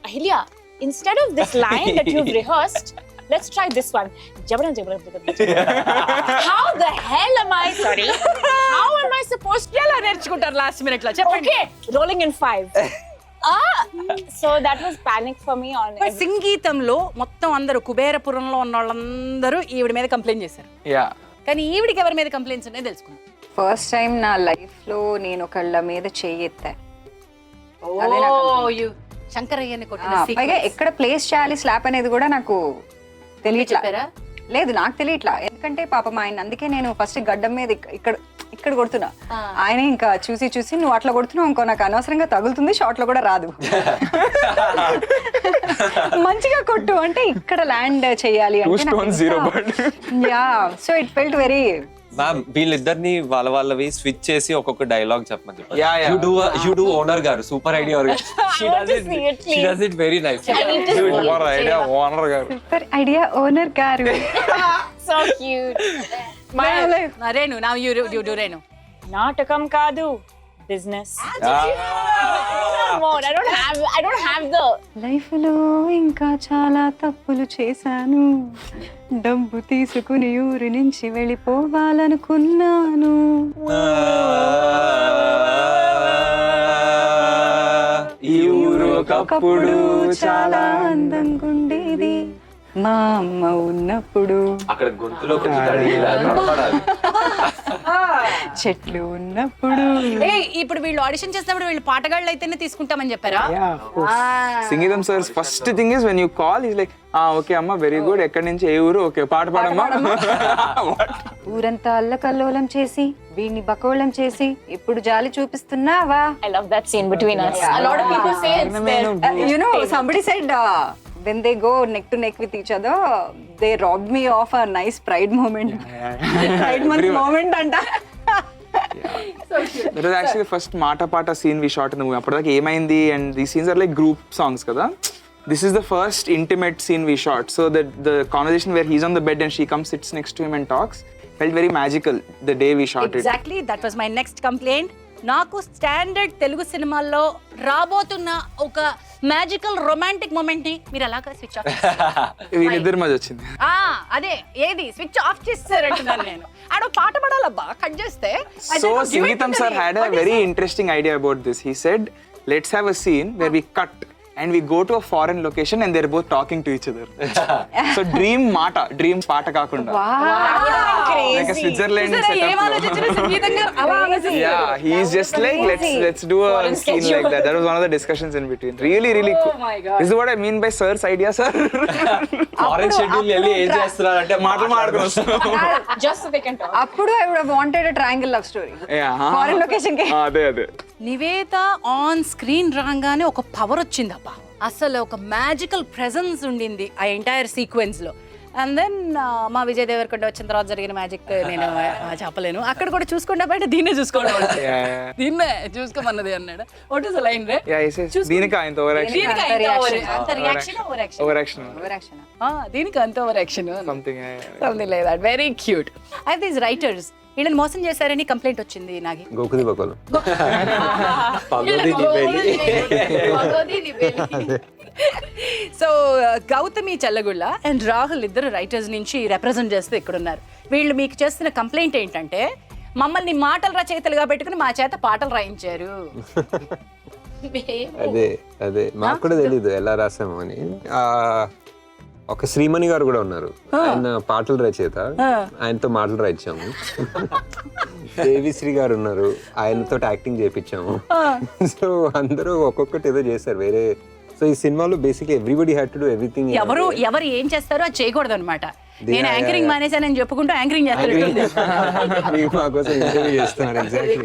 Ahilya, instead of this line that you've rehearsed, let's try this one. Jabadam, jabadam, jabadam. How the hell am I? Sorry. How am I supposed to? ఎలా నేర్చుకుంటారు లాస్ట్ మినిట్ లో చెప్పండి. Okay, rolling in 5. So that was panic for me on. సంగీతంలో మొత్తం అందరూ కుబేరపురంలో ఉన్న వాళ్ళందరూ ఈవిడ మీద కంప్లైంట్ చేశారు. Yeah. కానీ ఈవిడికి ఎవరి మీద కంప్లైంట్స్ ఉన్నాయో తెలుసుకుందాం. ఫస్ట్ టైం నా లైఫ్ లో నేను ఒకళ్ళ మీద చెయ్యెత్తా. అదే నా complaint. శంకరయ్యని కొట్టిన పైగా sequence. ఎక్కడ ప్లేస్ చేయాలి స్లాప్ అనేది కూడా నాకు తెలియట్లా. చెప్పారా? లేదు, నాకు తెలియట్లా. ఎందుకంటే పాపం ఆయన, అందుకే నేను ఫస్ట్ గడ్డం మీద ఇక్కడ కొడుతున్నా. ఆయన ఇంకా చూసి చూసి నువ్వు అట్లా కొడుతున్నావు ఇంకో, నాకు అనవసరంగా తగులుతుంది, షార్ట్ లో కూడా రాదు, మంచిగా కొట్టు అంటే ఇక్కడ ల్యాండ్ చేయాలి Two stones, zero bird. Yeah, so it felt very. Ma'am వీళ్ళిద్దరిని వాళ్ళవి స్విచ్ చేసి ఒక్కొక్క డైలాగ్ చెప్పమని చెప్పారు. Yeah. యు డూ ఓనర్ గారు, super idea. She does it very nice. Super idea, owner గారు. సూపర్ ఐడియా ఓనర్ గారు. So cute. Renu, now you do Renu. నాటకం కాదు, business. Come on, I don't have the. Life లో ఇంకా చాలా తప్పులు చేశాను, డబ్బు తీసుకుని ఊరి నుంచి వెళ్ళిపోవాలనుకున్నాను. ఈ ఊరు ఒకప్పుడు చాలా అందంగా ఉండేది, మా అమ్మ ఉన్నప్పుడు అక్కడ గొంతులో చెట్లు ఉన్నప్పుడు. ఇప్పుడు వీళ్ళు ఆడిషన్ చేసినప్పుడు వీళ్ళు పాటగాళ్ళు అయితేనే తీసుకుంటామని చెప్పారా? Yeah, of course. Singeetham sir's first thing is when you call, he's like, okay అమ్మ, వెరీ గుడ్, ఎక్కడి నుంచి, ఏ ఊరు, ఓకే పాట పాడమ్మా. ఊరంతా అల్లకల్లోలం చేసి వీడిని బకోళం చేసి ఇప్పుడు జాలి చూపిస్తున్నావా. I love that scene between us. A lot of people say it's there. You know, somebody said when they go neck to neck with each other, they robbed me of a nice pride moment. Pride month moment anta. That was actually the first Mata Pata scene we shot in the movie. అప్పటిదాకా ఏమైంది, and these scenes are like group songs కదా. This is the first intimate scene we shot. So that the conversation where he's on the bed and she comes, sits next to him and talks, felt very magical the day we shot it. Exactly, that was my next complaint. నాకు స్టాండర్డ్ తెలుగు సినిమాల్లో రాబోతున్న ఒక మ్యాజికల్ రొమాంటిక్ మూమెంట్ ని మీరు అలాగా స్విచ్ ఆఫ్ వీళ్ళిద్దరి మధ్య వచ్చింది. అదే ఏది స్విచ్ ఆఫ్ చేస్తారంటున్నాను నేను. ఆడ పాట పడాలబ్బా, కట్ చేస్తే. So Geetham sir had a very interesting idea about this. He said, let's have a scene where we cut and we go to a foreign location and they're both talking to each other. So dream పాట కాకుండా. Like a Switzerland setup. Yeah, he's just like, let's do a scene like that. That was one of the discussions in between. Really cool. my God. This is what I mean by sir's idea, sir. Foreign schedule వెళ్ళి ఏం చేస్తున్నారంటే మాటలు మాట్లాడుకున్నాం. Just so they can talk. అప్పుడు I would have wanted a triangle love story. Foreign location కి. అదే నివేత ఆన్ స్క్రీన్ రాగానే ఒక పవర్ వచ్చిందబ్బా, అసలు ఒక మ్యాజికల్ ప్రెజెన్స్ ఉండింది ఆ ఎంటైర్ సీక్వెన్స్ లో. అండ్ దెన్ మా విజయ్ దేవరకొండ వచ్చిన తర్వాత జరిగిన మ్యాజిక్ నేను చెప్పలేను. అక్కడ కూడా చూసుకోండి బయట, దీన్నే చూసుకోండి, దీన్నే చూసుకోమన్నది అన్నాడు. వాట్ ఇస్ ద లైన్ రే? దీనికి అంత ఓవర్ యాక్షన్. దీనికి అంత రియాక్షన్ దీనికి అంత over action something like that. Very cute. అయితే దీస్ రైటర్స్ వీళ్ళని మోసం చేశారని కంప్లైంట్ వచ్చింది నాగి. గోకుది బకోలు సో గౌతమి చల్లగుళ్ళ అండ్ రాహుల్ ఇద్దరు రైటర్స్ నుంచి రిప్రజెంట్ చేస్తూ ఇక్కడ ఉన్నారు. వీళ్ళు మీకు చేస్తున్న కంప్లైంట్ ఏంటంటే మమ్మల్ని మాటలు రచయితలుగా పెట్టుకుని మా చేత పాటలు రాయించారు. అదే మాకు కూడా తెలీదు ఎలా రాసాము అని. ఒక శ్రీమణి గారు కూడా ఉన్నారు, ఆయన పాటలు రచయిత, ఆయనతో మాటలు రాయించాము. దేవిశ్రీ గారు ఉన్నారు, ఆయనతో యాక్టింగ్ చేయించాము. సో అందరూ ఒక్కొక్కటి ఏదో చేశారు వేరే. సో ఈ సినిమాలో basically everybody had to do everything. ఎవరు ఏం చేస్తారో అది చేయకూడదు అనమాట. నేను యాంకరింగ్ మానేసానని చెప్పుకుంటూ యాంకరింగ్ చేస్తాను. మా కోసం ఇంటర్వ్యూ చేస్తున్నారు. ఎగ్జాక్ట్లీ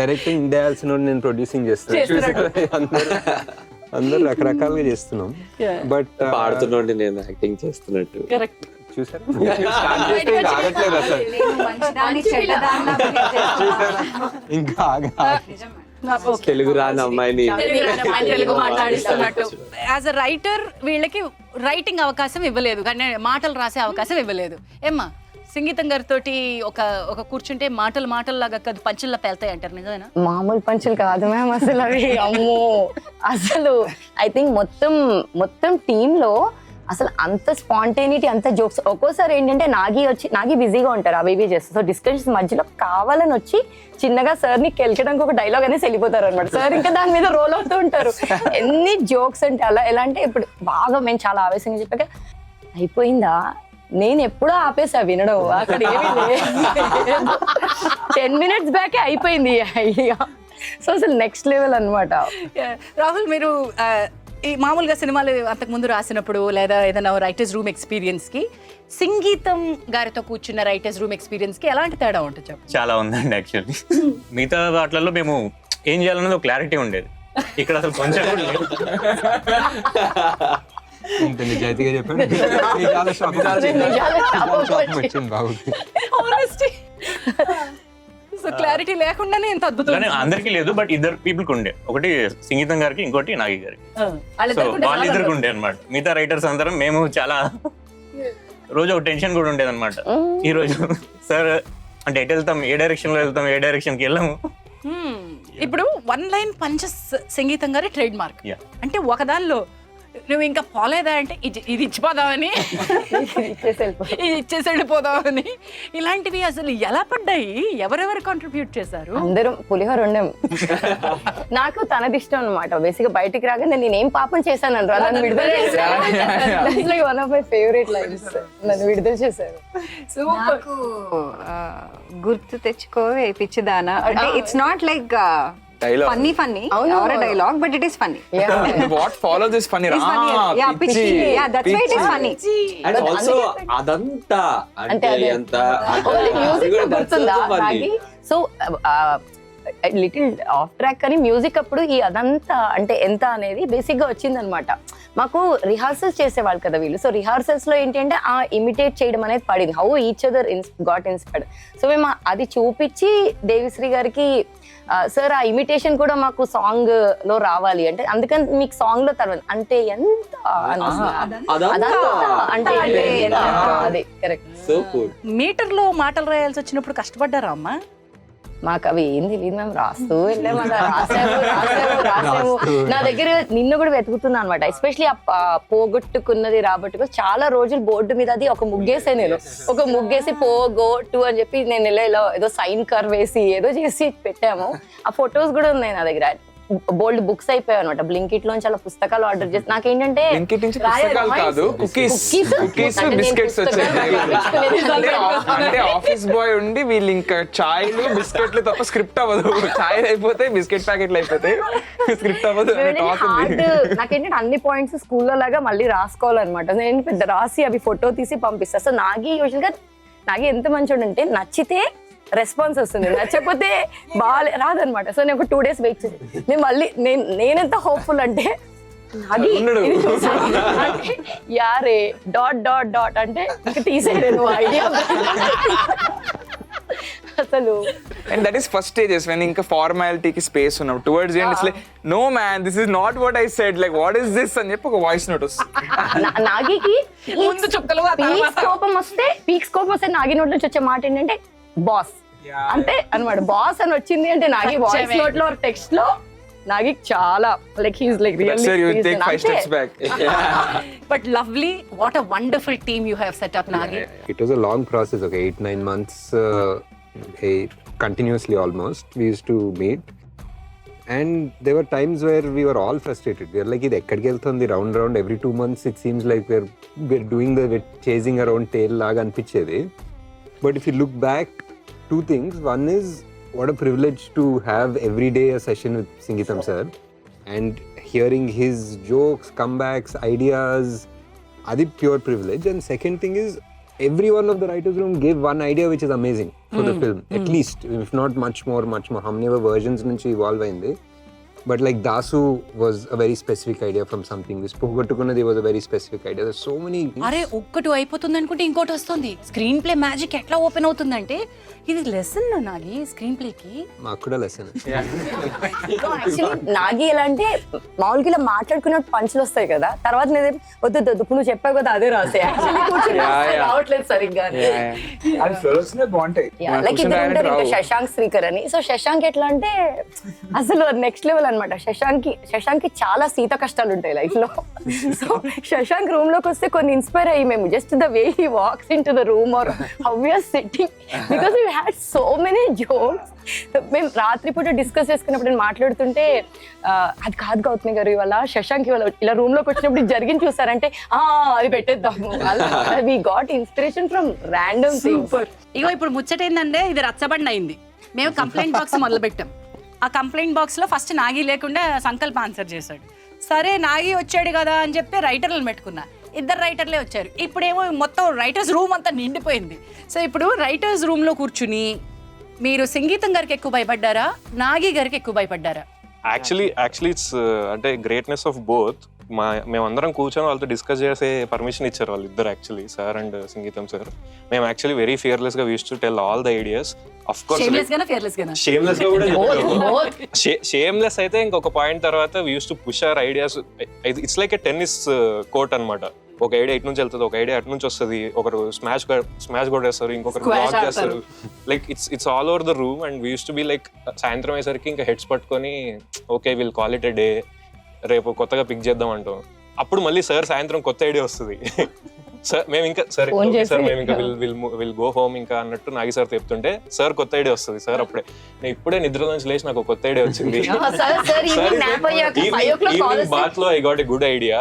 డైరెక్టింగ్ చేయాల్సిన నేను ప్రొడ్యూసింగ్ చేస్తున్నాను. అందరూ రకరకాలుగా చేస్తున్నాం. బట్ పాడుతున్నోండి నేను యాక్టింగ్ చేస్తున్నట్టు చూసారు స్టార్ట్ చేస్తే ఇంకా ఆగట్లేదు అసలు ఇంకా తెలుగు రాని అమ్మాయిని తెలుగు మాట్లాడిస్తున్నట్టు. యాజ్ అ రైటర్ వీళ్ళకి రైటింగ్ అవకాశం ఇవ్వలేదు, కానీ మాటలు రాసే అవకాశం ఇవ్వలేదు. ఏమ్మా సంగీతం గారితో ఒక కూర్చుంటే మాటలాగా కాదు పంచుల్లా పేల్తాయి అంటారు, నిజమేనా? మామూలు పంచులు కాదు మ్యామ్ అసలు అవి. అమ్మో అసలు ఐ థింక్ మొత్తం టీంలో అసలు అంత స్పాంటేనిటీ, అంత జోక్స్. ఒక్కోసారి ఏంటంటే నాగి బిజీగా ఉంటారు అవి చేస్తారు. సో డిస్కషన్స్ మధ్యలో కావాలని వచ్చి చిన్నగా సార్ని కెలికడానికి ఒక డైలాగ్ అనేసి వెళ్ళిపోతారు అనమాట. సార్ ఇంకా దాని మీద రోల్ అవుతూ ఉంటారు. ఎన్ని జోక్స్ అంటే అలా ఎలా అంటే ఇప్పుడు బాగా మేము చాలా ఆవేశంగా చెప్పాక అయిపోయిందా, నేను ఎప్పుడో ఆపేసా వినడం, అక్కడ ఏమీ లేదు 10 minutes బ్యాకే అయిపోయింది ఐడియా. సో అసలు నెక్స్ట్ లెవెల్ అనమాట. రాహుల్, మీరు ఈ మామూలుగా సినిమాలు అంతకుముందు రాసినప్పుడు లేదా ఏదైనా రైటర్స్ రూమ్ ఎక్స్పీరియన్స్కి సంగీతం గారితో కూర్చున్న రైటర్స్ రూమ్ ఎక్స్పీరియన్స్కి ఎలాంటి తేడా ఉంటుంది చెప్పు? చాలా ఉందండి యాక్చువల్లీ. మిగతా వాటిలలో మేము ఏం చేయాలన్నది ఒక క్లారిటీ ఉండేది, ఇక్కడ అసలు కొంచెం కూడా లేదు. ఇంత నిజాయితీగా చెప్పాడు. చాలా షాక్ వచ్చింది బాబు. సో క్లారిటీ లేకుండానే ఎంత అద్భుతం. అందరికీ లేదు, బట్ ఇద్దరు పీపుల్కి ఉండే. ఒకటి సంగీతం గారికి, ఇంకోటి నాగి గారికి. సో వాళ్ళిద్దరికి ఉండే అనమాట. మిగతా రైటర్స్ అందరం మేము చాలా రోజు ఒక టెన్షన్ కూడా ఉండేది అనమాట. ఈ రోజు సార్ అంటే ఎటు వెళ్తాం, ఏ డైరెక్షన్ లో వెళ్తాం, ఏ డైరెక్షన్ కి వెళ్ళాము. ఇప్పుడు 1 line పంచెస్ సంగీతం గారి ట్రేడ్ మార్క్. అంటే ఒకదానిలో నువ్వు ఇంకా పోలేదా అంటే ఇది ఇచ్చిపోదామని, ఇది ఇచ్చేసి వెళ్ళిపోదామని, ఇలాంటివి అసలు ఎలా పడ్డాయి? ఎవరెవరు కాంట్రిబ్యూట్ చేశారు? అందరం పులిహోర ఉండం. నాకు తనది ఇష్టం అనమాట. బేసిక్గా బయటికి రాగానే నేనేం పాపం చేశాను అని నన్ను విడుదల చేశారు. One of my favourite lines, నన్ను విడుదల చేశారు. నాకు గుర్తు తెచ్చుకోవే పిచ్చిదానా అంటే it's not like funny or a dialogue, but it is funny. What follows is funny. Yeah, pitchy. Yeah, that's why it is funny. And also అదంతా అంటే ఎంత మ్యూజిక్ గుర్తుందా Nagi? So little of track కానీ మ్యూజిక్ అప్పుడు ఈ అదంతా అంటే ఎంత అనేది బేసిక్ గా వచ్చిందనమాట. మాకు రిహార్సల్స్ చేసేవాళ్ళు కదా వీళ్ళు. సో రిహార్సల్స్ లో ఏంటంటే ఆ ఇమిటేట్ చేయడం అనేది పడింది. How each other got inspired. So మేము అది చూపించి దేవిశ్రీ గారికి సార్ ఆ ఇమిటేషన్ కూడా మాకు సాంగ్ లో రావాలి అంటే, అందుకని మీకు సాంగ్ లో తర్వాత అంటే ఎంత అంటే అదే కరెక్ట్. మీటర్ లో మాటలు రాయాల్సి వచ్చినప్పుడు కష్టపడ్డారా అమ్మా? మాకు అవి ఏం తెలియదు, మేము రాస్తూ వెళ్ళాము. రాసాము. నా దగ్గర నిన్ను కూడా వెతుకుతున్నా అనమాట. ఎస్పెషలీ ఆ పోగొట్టుకున్నది రాబట్టుకో చాలా రోజులు బోర్డు మీద అది ఒక ముగ్గేసే, నేను ఒక ముగ్గేసి పోగొట్టు అని చెప్పి నేను ఇలా ఏదో సైన్ కర్వ్ వేసి ఏదో చేసి పెట్టాము. ఆ ఫొటోస్ కూడా ఉన్నాయి నా దగ్గర. బోల్డ్ బుక్స్ అయిపోయాయి అనమాట. బ్లింకిట్ లోంచి చాలా పుస్తకాలు ఆర్డర్ చేసి నాకేంటంటే బిస్కెట్స్ అంటే ఆఫీస్ బాయ్ ఉండి వీళ్ళు ఇంకా చాయ్లు బిస్కెట్లు తప్ప స్క్రిప్ట్ అవ్వదు. చాయ్ అయిపోతాయి, బిస్కెట్ ప్యాకెట్లు అయిపోతాయి, స్క్రిప్ట్ అవ్వదు. నాకేంటంటే అన్ని పాయింట్స్ స్కూల్లో లాగా మళ్ళీ రాసుకోవాలన్నమాట. నేను పెద్ద రాసి అవి ఫోటో తీసి పంపిస్తా. సో నాగి యూజువల్ గా నాగి ఎంత మంచోడు అంటే నచ్చితే రెస్పాన్స్ వస్తుంది, నచ్చకపోతే బాగా రాదనమాట. సో నేను ఒక 2 days వెయిట్ చేసి నేను మళ్ళీ నేనెంత హోప్ఫుల్ అంటే అది యారే ... అంటే ఇంకా తీసేయలేదు ఐడియా అసలు. And that is first stages when ఇంకా ఫార్మాలిటీకి స్పేస్ ఉన్నాం. Towards the end it's like no man, this is not what I said, like what is this అని చెప్పి ఒక వాయిస్ నోట్ వస్తుంది. నాగికి పీక్స్ కోపం వస్తే నాగి నోట్ నుంచి వచ్చే మాట ఏంటంటే బాస్ అంతే అనమాట. బాస్ అని వచ్చింది అంటే నాగి వాయిస్ నోట్ లో టెక్స్ట్ లో నాగి చాలా like he's like really you take 5 steps back. But lovely, what a wonderful team you have set up, Nagi. It was a long process, okay, 8-9 months continuously almost we used to meet, and there were times where we were all frustrated. We were like ఇది ఎక్కడికి వెళ్తుంది, round every 2 months it seems like we're doing the chasing around tail లాగా అనిపించేది. But if you look back, 2 things. One is what a privilege to have every day a session with Sangeetam sir and hearing his jokes, comebacks, ideas. Adi pure privilege. And second thing is every one of the writers room gave one idea which is amazing for the film, at least, if not much more. How many versions nunchi evolve ayindi. But like Dasu was a very specific idea from something. This Pogotukunadi was a very specific idea. There's so many. అరే ఒక్కటి అయిపోతుంది అనుకుంటే ఇంకోటి వస్తుంది. స్క్రీన్ ప్లే మ్యాజిక్ ఎట్లా ఓపెన్ అవుతుందంటే ఇది లెసన్ నాగి స్క్రీన్ ప్లేకి. మాకు కూడా లెసన్. యాక్చువల్లీ నాగి ఎలా అంటే మామూలుగా ఇలా మాట్లాడుకున్నప్పుడు పంచులు వస్తాయి కదా, తర్వాత నేను వద్దు ఇప్పుడు నువ్వు చెప్పావు కదా అదే రాసే రావట్లేదు సరిగ్గా. బాగుంటాయి. లైక్ ఇద్దరు ఉంటారు ఇంకా శశాంక్ శ్రీకర్ అని. సో శశాంక్ ఎట్లా అంటే అసలు నెక్స్ట్ లెవెల్ అనమాట. శశాంక్ కి చాలా సీత కష్టాలు ఉంటాయి లైఫ్ లో. సో శశాంక్ రూమ్ లోకి వస్తే కొన్ని ఇన్స్పైర్ అయ్యి మేము just the way he walks into the room or how we are sitting because we had so many jokes. మేము రాత్రిపూట డిస్కస్ చేసుకున్నప్పుడు నేను మాట్లాడుతుంటే అది కాదు గౌతమి గారు ఇవాళ శశాంక్ ఇవాళ ఇలా రూమ్ లోకి వచ్చినప్పుడు ఇది జరిగింది చూసారంటే అది పెట్టేద్దాము. We got inspiration from random things. ఇగో ఇప్పుడు ముచ్చట ఏంటంటే ఇది రచ్చబండి అయింది. మేము కంప్లైంట్ బాక్స్ మొదలు పెట్టాం. ఆ కంప్లైంట్ బాక్స్లో ఫస్ట్ నాగి లేకుండా సంకల్ప ఆన్సర్ చేశాడు. సరే నాగి వచ్చాడు కదా అని చెప్తే రైటర్లను పెట్టుకున్నా. 2 రైటర్లే వచ్చారు. ఇప్పుడేమో మొత్తం రైటర్స్ రూమ్ అంతా నిండిపోయింది. సో ఇప్పుడు రైటర్స్ రూమ్లో కూర్చుని మీరు సంగీతం గారికి ఎక్కువ భయపడ్డారా, నాగి గారికి ఎక్కువ భయపడ్డారా? యాక్చువల్లీ ఇట్స్ అంటే గ్రేట్నెస్ ఆఫ్ బోత్. మేమందరం కూర్చొని వాళ్ళతో డిస్కస్ చేసే పర్మిషన్ ఇచ్చారు వాళ్ళిద్దరు, actually sir and Sangeetham sir. మేము యాక్చువల్లీ వెరీ ఫియర్లెస్ గా use to tell all the ideas. Of course shameless గా కూడా షేమ్లెస్ అయితే ఇంకొక పాయింట్ తర్వాత we use to push our ideas. It's like a tennis court అన్నమాట. ఒక ఐడియా ఇటు నుంచి వెళ్తుంది, ఒక ఐడియా అటు నుంచి వస్తుంది, ఒకరు స్మాష్ కొట్టేస్తారు, ఇంకొకరు బ్లాక్ చేస్తారు. Like it's all over the room. And we use to be like సాయంత్రం అయ్యేసరికి ఇంకా హెడ్స్ పట్టుకొని okay will call it a day, రేపు కొత్తగా పిక్ చేద్దాం అంటాం. అప్పుడు మళ్ళీ సార్ సాయంత్రం కొత్త ఐడియా వస్తుంది. సార్ మేము ఇంకా సరే సార్ మేము ఇంకా విల్ గో హోమ్ ఇంకా అన్నట్టు నాగి సార్ చెప్తుంటే సార్ కొత్త ఐడియా వస్తుంది. సార్ అప్పుడే నేను ఇప్పుడే నిద్ర నుంచి లేచి నాకు కొత్త ఐడియా వచ్చింది. బాత్ లో I got a good idea,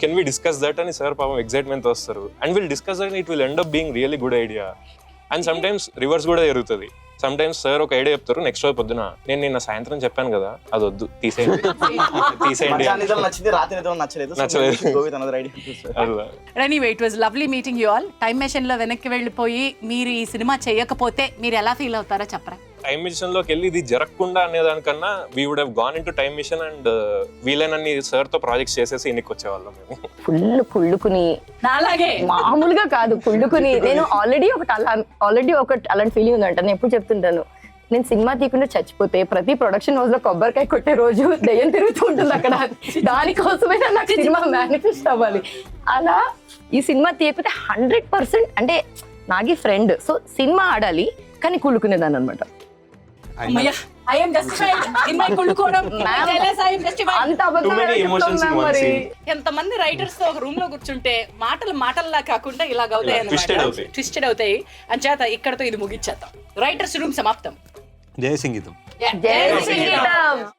can we discuss that అని సార్ పాపం ఎక్సైట్మెంట్ తో వస్తారు. And will discuss that it will end up being really good idea. And sometimes reverse కూడా జరుగుతుంది. సమ్ టైమ్స్ సార్ ఒక ఐడియా చెప్తారు, నెక్స్ట్ రోజు పొద్దున నేను నిన్న సాయంత్రం చెప్పాను కదా అది వద్దు తీసేయండి. Anyway it was lovely meeting you all. Time machine లో వెనక్కి వెళ్ళిపోయి మీరు ఈ సినిమా చేయకపోతే మీరు ఎలా ఫీల్ అవుతారో చెప్పరా? టైం మిషన్ లోకి వెళ్ళి ఇది జరగకుండా అనే దానికన్నా we would have gone into time machine and వీలైనన్ని సార్ తో ప్రాజెక్ట్స్ చేసేసి ఇన్నికి వచ్చేవాళ్ళం మేము. ఫుల్ కుళ్ళుకుని మామూలుగా కాదు కుళ్ళుకుని. నేను ఆల్రెడీ ఒకటి అలాంటి ఫీలింగ్ ఉందంట. నేను ఎప్పుడు చెప్తుంటాను, నేను సినిమా తీయకుండా చచ్చిపోతే ప్రతి ప్రొడక్షన్ హౌస్ లో కొబ్బరికాయ కొట్టే రోజు దయ్యం తిరుగుతూ ఉంటుంది అక్కడ. దానికోసమైనా నాకు సినిమా మేనిఫెస్ట్ అవ్వాలి. అలా ఈ సినిమా తీయకపోతే 100% అంటే నాగి ఫ్రెండ్, సో సినిమా ఆడాలి కానీ కుళ్ళుకునేదాన్ని అనమాట. ఎంతమంది రైటర్స్ తో ఒక రూమ్ లో కూర్చుంటే మాటల్లా కాకుండా ఇలాగ అవుతాయి, ట్విస్టెడ్ అవుతాయి. అంచేత ఇక్కడతో ఇది ముగిచ్చేద్దాం. రైటర్స్ రూమ్ సమాప్తం. జై సంగీతం. జై సంగీతం.